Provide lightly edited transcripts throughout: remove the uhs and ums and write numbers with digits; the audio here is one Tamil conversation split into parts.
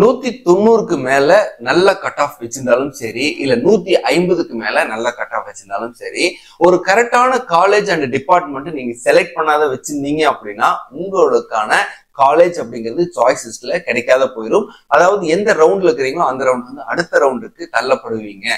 190க்கு மேல நல்ல கட் ஆஃப் வச்சிருந்தாலும் சரி, இல்ல 150க்கு மேல நல்ல கட் ஆஃப் வச்சிருந்தாலும் சரி, ஒரு கரெக்டான காலேஜ் அண்ட் டிபார்ட்மெண்ட் நீங்க செலக்ட் பண்ணாத வச்சிருந்தீங்க அப்படின்னா உங்களுக்கான காலேஜ் அப்படிங்கிறது சாய்ஸ் லிஸ்ட்ல கிடைக்காத போயிடும். அதாவது எந்த ரவுண்ட்ல இருக்கிறீங்களோ அந்த ரவுண்ட் வந்து அடுத்த ரவுண்டுக்கு தள்ளப்படுவீங்க.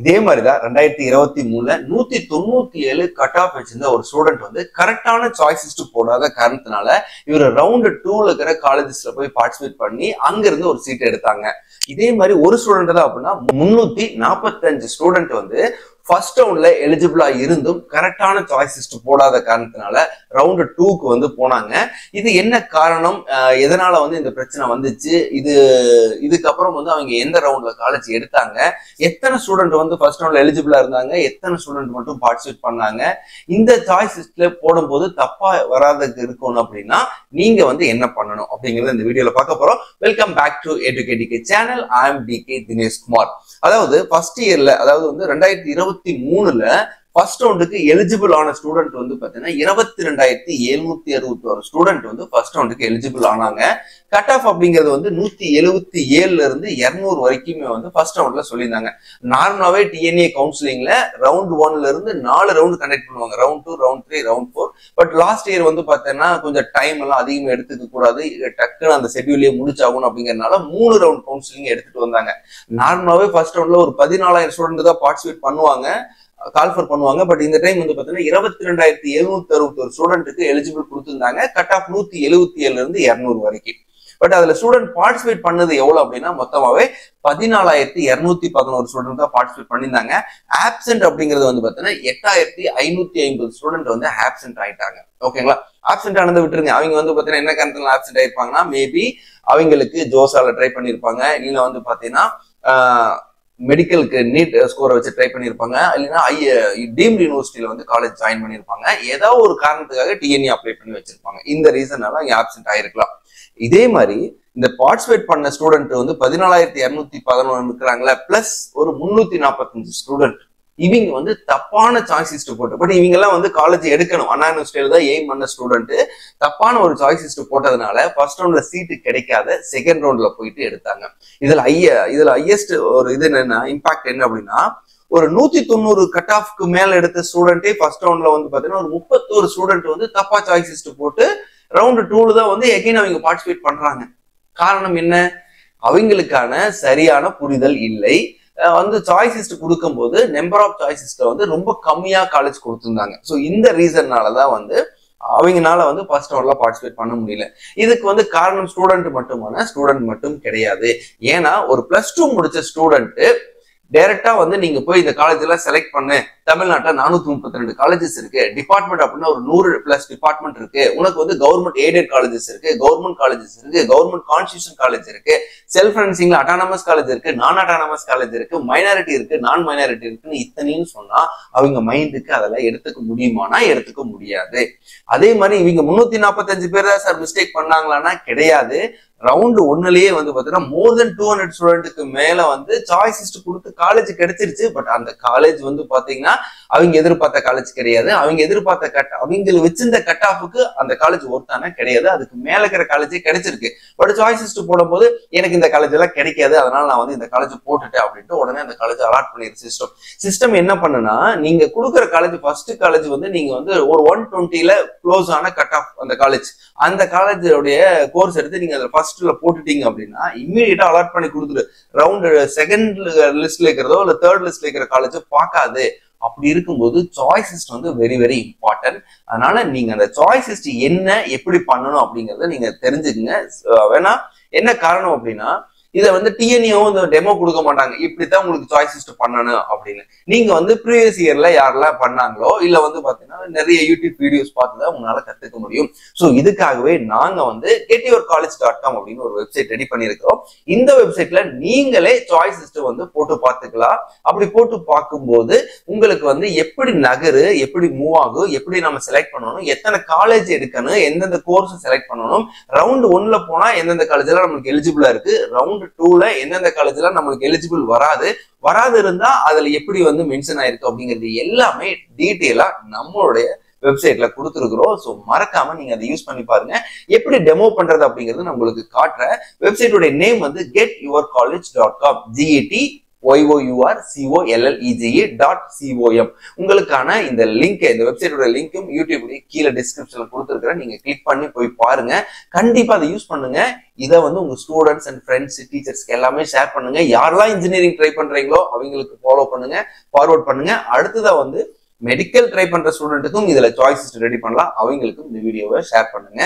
இதே மாதிரிதான் 2023ல 197 கட் ஆஃப் வச்சிருந்த ஒரு ஸ்டூடெண்ட் வந்து கரெக்டான சாய்ஸிஸ்ட் போடாத காரணத்தினால இவர் ரவுண்ட் 2ல இருக்கிற காலேஜஸ்ல போய் பார்ட்டிசிபேட் பண்ணி அங்க இருந்து ஒரு சீட் எடுத்தாங்க. இதே மாதிரி ஒரு ஸ்டூடெண்ட் தான் அப்படின்னா 345 ஸ்டூடெண்ட் வந்து ஃபர்ஸ்ட் ரவுண்ட்ல எலிஜிபிளா இருந்தும் கரெக்டான சாய்ஸிஸ்ட் போடாத காரணத்தினால ரவுண்ட் 2க்கு வந்து போனாங்க. இது என்ன காரணம், எதனால வந்து இந்த பிரச்சனை வந்துச்சு, இதுக்கப்புறம் வந்து அவங்க எந்த ரவுண்ட்ல காலேஜ் எடுத்தாங்க, எத்தனை ஸ்டூடெண்ட் வந்து ஃபர்ஸ்ட் ரவுண்ட்ல எலிஜிபிளா இருந்தாங்க, எத்தனை ஸ்டூடெண்ட் மட்டும் பார்ட்டிசிபேட் பண்ணாங்க, இந்த சாய்ஸிஸ்ட்ல போடும்போது தப்பா வராததுக்கு இருக்கணும் அப்படின்னா நீங்க வந்து என்ன பண்ணணும் அப்படிங்கறத இந்த வீடியோல பார்க்க போறோம். Welcome back to eduKDK channel. I am DK Dineshkumar. அதாவது ஃபர்ஸ்ட் இயர்ல, அதாவது வந்து 2023ல ஃபர்ஸ்ட் ரவுண்டுக்கு எலிஜிபிள் ஆன ஸ்டூடெண்ட் வந்து பாத்தீங்கன்னா 22,761 ஸ்டூடெண்ட் வந்து ஃபர்ஸ்ட் ரவுண்டுக்கு எலிஜிபிள் ஆனாங்க. கட் ஆஃப் அப்படிங்கிறது வந்து 177ல இருந்து 200 வரைக்குமே வந்து ஃபர்ஸ்ட் ரவுண்ட்ல சொல்லியிருந்தாங்க. நார்மலாவே டிஎன்ஏ கவுன்சிலிங்ல ரவுண்ட் 1ல இருந்து 4 ரவுண்ட் கண்டக்ட் பண்ணுவாங்க, round 2, round 3, round 4. But last year வந்து பாத்தீங்கன்னா கொஞ்சம் டைம் எல்லாம் அதிகமா எடுத்துக்க கூடாது, டக்குன்னு அந்த ஷெட்யூலே முடிச்சாகணும் அப்படிங்கறதுனால 3 ரவுண்ட் கவுன்சிலிங் எடுத்துட்டு வந்தாங்க. நார்மலாவே ஃபர்ஸ்ட் ரவுண்ட்ல ஒரு 14,000 ஸ்டூடெண்ட் தான் பார்ட்டிசிபேட் பண்ணுவாங்க, கால்ஃபர் பண்ணுவாங்க. பட் இந்த டைம் வந்து பாத்தீங்கன்னா 22,761 ஸ்டூடெண்ட்டுக்கு எலிஜிபிள் கொடுத்திருந்தாங்க. கட் ஆஃப் 177ல இருந்து 200 வரைக்கும். பட் அதுல ஸ்டூடெண்ட் பார்ட்டிசிபேட் பண்ணது எவ்வளவு அப்படின்னா மொத்தமாவே 14,211 ஸ்டூடெண்ட் தான் பார்ட்டிசிபேட் பண்ணியிருந்தாங்க. ஆப்சென்ட் அப்படிங்கிறது வந்து பாத்தீங்கன்னா 8,550 ஸ்டூடெண்ட் வந்து ஆப்சென்ட் ஆயிட்டாங்க. ஓகேங்களா, ஆப்சென்ட் ஆனதை விட்டுருங்க. அவங்க வந்து பாத்தீங்கன்னா என்ன காரணத்துல ஆப்சென்ட் ஆயிருப்பாங்கன்னா, மேபி அவங்களுக்கு ஜோசால ட்ரை பண்ணிருப்பாங்க, இல்ல வந்து பாத்தீங்கன்னா மெடிக்கலுக்கு நீட் ஸ்கோரை வச்சு ட்ரை பண்ணியிருப்பாங்க, இல்லைன்னா டீம்டு யூனிவர்சிட்டியில வந்து காலேஜ் ஜாயின் பண்ணியிருப்பாங்க. ஏதாவது ஒரு காரணத்துக்காக டிஎன்ஏ அப்ளை பண்ணி வச்சிருப்பாங்க. இந்த ரீசனால இங்க ஆப்சென்ட் ஆயிருக்கலாம். இதே மாதிரி இந்த பார்ட்டிசிபேட் பண்ண ஸ்டூடெண்ட் வந்து 14,211 இருக்கிறாங்களா, பிளஸ் ஒரு 345 ஸ்டூடெண்ட் இவங்க வந்து தப்பான சாய்ஸிஸ்ட் போட்டு, பட் இவங்க எல்லாம் வந்து காலேஜ் எடுக்கணும், அண்ணா யூனிவர்சிட்டியில தான் எய்ம் பண்ண ஸ்டூடெண்ட் தப்பான ஒரு சாய்ஸிஸ்ட் போட்டதுனால ஃபர்ஸ்ட் ரவுண்ட்ல சீட்டு கிடைக்காத செகண்ட் ரவுண்ட்ல போயிட்டு எடுத்தாங்க. இதுல ஹையஸ்ட் ஒரு இது என்னன்னா இம்பாக்ட் என்ன அப்படின்னா, ஒரு 190 கட் ஆஃப்க்கு மேல எடுத்த ஸ்டூடெண்டே ஃபர்ஸ்ட் ரவுண்ட்ல வந்து பாத்தீங்கன்னா ஒரு 31 ஸ்டூடெண்ட் வந்து தப்பா சாய்ஸிஸ்ட் போட்டு ரவுண்ட் 2ல தான் வந்து எகைன் அவங்க பார்ட்டிசிபேட் பண்றாங்க. காரணம் என்ன, அவங்களுக்கான சரியான புரிதல் இல்லை. வந்து சாய்ஸிஸ்ட் கொடுக்கும் போது நம்பர் ஆஃப் சாய்ஸிஸ்ட வந்து ரொம்ப கம்மியா காலேஜ் கொடுத்துருந்தாங்க. ஸோ இந்த ரீசன்னாலதான் வந்து அவங்கனால வந்து ஃபர்ஸ்ட் ரவுண்ட்ல பார்ட்டிசிபேட் பண்ண முடியல. இதுக்கு வந்து காரணம் ஸ்டூடெண்ட் மட்டும் கிடையாது. ஏன்னா ஒரு +2 முடிச்ச ஸ்டூடெண்ட் டைரக்டா வந்து நீங்க போய் இந்த காலேஜ் எல்லாம் செலக்ட் பண்ணு, தமிழ்நாட்டுல 432 காலேஜஸ் இருக்கு, டிபார்ட்மெண்ட் அப்படின்னா ஒரு 100+ டிபார்ட்மெண்ட் இருக்கு, உனக்கு வந்து கவர்மெண்ட் எய்டட் காலேஜஸ் இருக்கு, கவர்மெண்ட் காலேஜஸ் இருக்கு, கவர்மெண்ட் கான்ஸ்டிடியூஷன் காலேஜ் இருக்கு, செல்ஃப் ஃபைனான்சிங்ல அட்டானமஸ் காலேஜ் இருக்கு, நான் அட்டானமஸ் காலேஜ் இருக்கு, மைனாரிட்டி இருக்கு, நான் மைனாரிட்டி இருக்குன்னு இத்தனைன்னு சொன்னா அவங்க மைண்டுக்கு அதெல்லாம் எடுத்துக்க முடியுமானா எடுத்துக்க முடியாது. அதே மாதிரி இவங்க 345 பேர் தான் சார் மிஸ்டேக் பண்ணாங்களான்னா கிடையாது. ரவுண்ட் 1லயே வந்து பாத்தீங்கன்னா மோர் தென் 200 ஸ்டூடெண்ட்டுக்கு மேல வந்து சாய்ஸிஸ்ட் கொடுத்து காலேஜ் கிடைச்சிருச்சு. பட் அந்த காலேஜ் வந்து பாத்தீங்கன்னா அவங்க எதிர்பார்த்த காலேஜ் கிடையாது. அவங்க எதிர்பார்த்த அவங்க வச்சிருந்த கட் ஆஃபுக்கு அந்த காலேஜ் ஒருத்தான கிடையாது. அதுக்கு மேல இருக்கிற காலேஜே கிடைச்சிருக்கு. பட் சாய்ஸிஸ்ட் போடும்போது எனக்கு இந்த காலேஜ் எல்லாம் கிடைக்காது, அதனால நான் வந்து இந்த காலேஜ் போட்டுட்டேன் அப்படின்ட்டு உடனே அந்த காலேஜ் அலாட் பண்ணிடுற சிஸ்டம் என்ன பண்ணுனா, நீங்க கொடுக்குற காலேஜ் ஃபர்ஸ்ட் காலேஜ் வந்து நீங்க வந்து ஒரு 120ல க்ளோஸ் ஆன கட் ஆஃப் அந்த காலேஜோடைய கோர்ஸ் எடுத்து நீங்க ஃபர்ஸ்ட்ல போட்டுட்டீங்க அப்படின்னா இம்மீடியட்டா அலாட் பண்ணி கொடுத்துரு. ரவுண்ட் செகண்ட் லிஸ்ட்ல இருக்கிறதோ இல்ல தேர்ட் லிஸ்ட்ல இருக்கிற காலேஜ் பார்க்காது. அப்படி இருக்கும்போது சாய்ஸிஸ்ட் வந்து வெரி வெரி இம்பார்ட்டன்ட். அதனால நீங்க அந்த சாய்ஸிஸ்ட் என்ன எப்படி பண்ணணும் அப்படிங்கறத நீங்க தெரிஞ்சுக்குங்க. வேணா என்ன காரணம் அப்படின்னா, இதை வந்து டிஎன்ஏவும் இந்த டெமோ கொடுக்க மாட்டாங்க, இப்படித்தான் உங்களுக்கு சாய்ஸிஸ்ட் பண்ணணும் அப்படின்னு. நீங்க வந்து ப்ரீவியஸ் இயர்ல யாரெல்லாம் பண்ணாங்களோ இல்ல வந்து பாத்தீங்கன்னா நிறைய யூடியூப் வீடியோஸ் பார்த்துதான் உங்களால கத்துக்க முடியும். ஸோ இதுக்காகவே நாங்க வந்து getyourcollege.com அப்படின்னு ஒரு வெப்சைட் ரெடி பண்ணியிருக்கிறோம். இந்த வெப்சைட்ல நீங்களே சாய்ஸிஸ்ட் வந்து போட்டு பார்த்துக்கலாம். அப்படி போட்டு பார்க்கும்போது உங்களுக்கு வந்து எப்படி நகரு, எப்படி மூவ் ஆகும், எப்படி நம்ம செலக்ட் பண்ணணும், எத்தனை காலேஜ் எடுக்கணும், எந்தெந்த கோர்ஸ் செலக்ட் பண்ணணும், ரவுண்ட் 1ல போனா எந்தெந்த காலேஜ் எல்லாம் நமக்கு எலிஜிபிளா இருக்கு, ரவுண்ட் 2ல எந்தெந்த காலேஜ் எல்லாம் நம்மளுக்கு எலிஜிபிள் வராது இருந்தா அதுல எப்படி வந்து மென்ஷன் ஆயிருக்கு அப்படிங்கிறது எல்லாமே டீட்டெயிலா நம்மளுடைய வெப்சைட்ல கொடுத்துருக்கிறோம். ஸோ மறக்காம நீங்க அதை யூஸ் பண்ணி பாருங்க. எப்படி டெமோ பண்றது அப்படிங்கிறது நான் உங்களுக்கு காட்டுறேன். வெப்சைட்டோட நேம் வந்து getyourcollege.com, getyourcollega.com. உங்களுக்கான இந்த லிங்க், இந்த வெப்சைட்டோட லிங்க்கும் யூடியூப்ல கீழே டிஸ்கிரிப்ஷன்ல கொடுத்துருக்கிறேன். நீங்க கிளிக் பண்ணி போய் பாருங்க. கண்டிப்பா அதை யூஸ் பண்ணுங்க. இதை வந்து உங்க ஸ்டூடெண்ட்ஸ் அண்ட் ஃப்ரெண்ட்ஸ், டீச்சர்ஸ்க்கு எல்லாமே ஷேர் பண்ணுங்க. யாரெல்லாம் இன்ஜினியரிங் ட்ரை பண்றீங்களோ அவங்களுக்கு ஃபாலோ பண்ணுங்க, ஃபார்வர்ட் பண்ணுங்க. அடுத்ததா வந்து மெடிக்கல் ட்ரை பண்ற ஸ்டூடெண்ட்டுக்கும் இதுல சாய்ஸஸ் ரெடி பண்ணலாம். அவங்களுக்கும் இந்த வீடியோவை ஷேர் பண்ணுங்க.